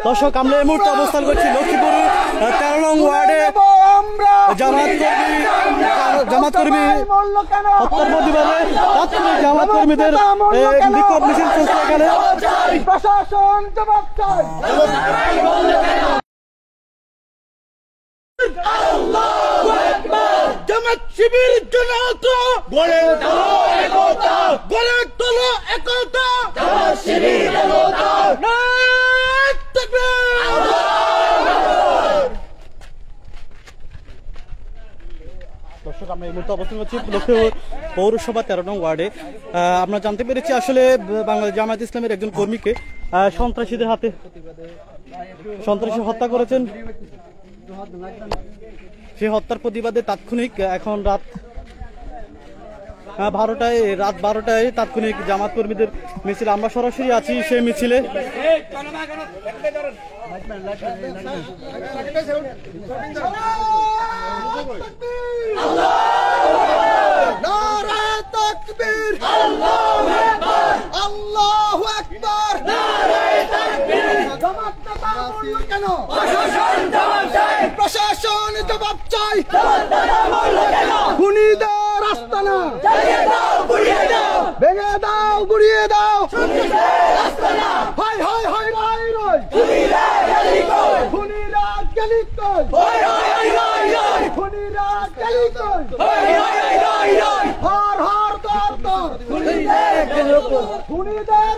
দর্শক, আমরা এই মুহূর্তে অবস্থান করছি লক্ষ্মীপুর 13 নং ওয়ার্ডে জামাত কর্মী হত্যার প্রতিবাদে তাৎক্ষণিক জামাত কর্মীদের বিক্ষোভ মিছিল চলছে এখানে। প্রশাসন জবাব চাই। জামাত শিবির জনতা গড়ে তোলো একতা, গড়ে তোলো একতা, জামাত শিবির জনতা দর্শক, আমরা এই মুহূর্তে অবস্থান করছি লক্ষ্মীপুর পৌরসভা 13 নং ওয়ার্ডে। আমরা জানতে পেরেছি আসলে বাংলাদেশ জামায়াত ইসলামের একজন কর্মীকে সন্ত্রাসীদের হাতে সন্ত্রাসী হত্যা করেছেন। সেই হত্যার প্রতিবাদে তাৎক্ষণিক এখন রাত 12টায় তাৎক্ষণিক জামাত কর্মীদের মিছিল। আমরা সরাসরি আছি সেই মিছিলে। প্রশাসন জবাব চাই। খুনিদের আস্তানা ভেঙে দাও, গুড়িয়ে দাও। হাই হাই হাই রাই রাই, খুনিরা গেলি কই, খুনিরা গেলি কই, খুনিরা গেলি কই, হর হর দর দর, খুনিদের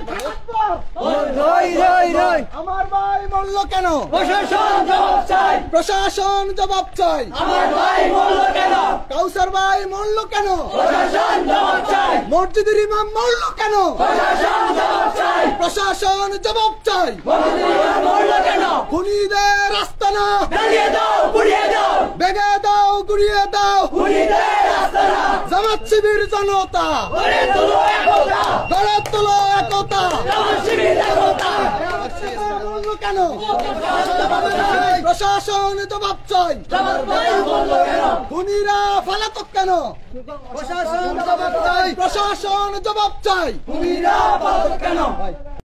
আমার ভাই মরল কেন? প্রশাসন জবাব চাই। প্রশাসন জবাব চাই। আমার ভাই মরল কেন? কাউসার ভাই মরল কেন? প্রশাসন জবাব চাই। মসজিদের ইমাম মরল কেন? প্রশাসন জবাব চাই। প্রশাসন জবাব চাই। মসজিদের ইমাম মরল কেন? খুনিদের আস্তানা জ্বালিয়ে দাও, পুড়িয়ে দাও, ভেঙে দাও, গুড়িয়ে দাও। খুনিদের আস্তানা জামাত শিবির জনতা গড়ে তোলো একতা, গড়ে তোলো একতা, জামাত শিবির একতা। কেন প্রশাসন জবাব চাই? খুনিরা ফালাতক কেন? প্রশাসন জবাব চাই। প্রশাসন জবাব চাই। খুনিরা ফালাতক কেন?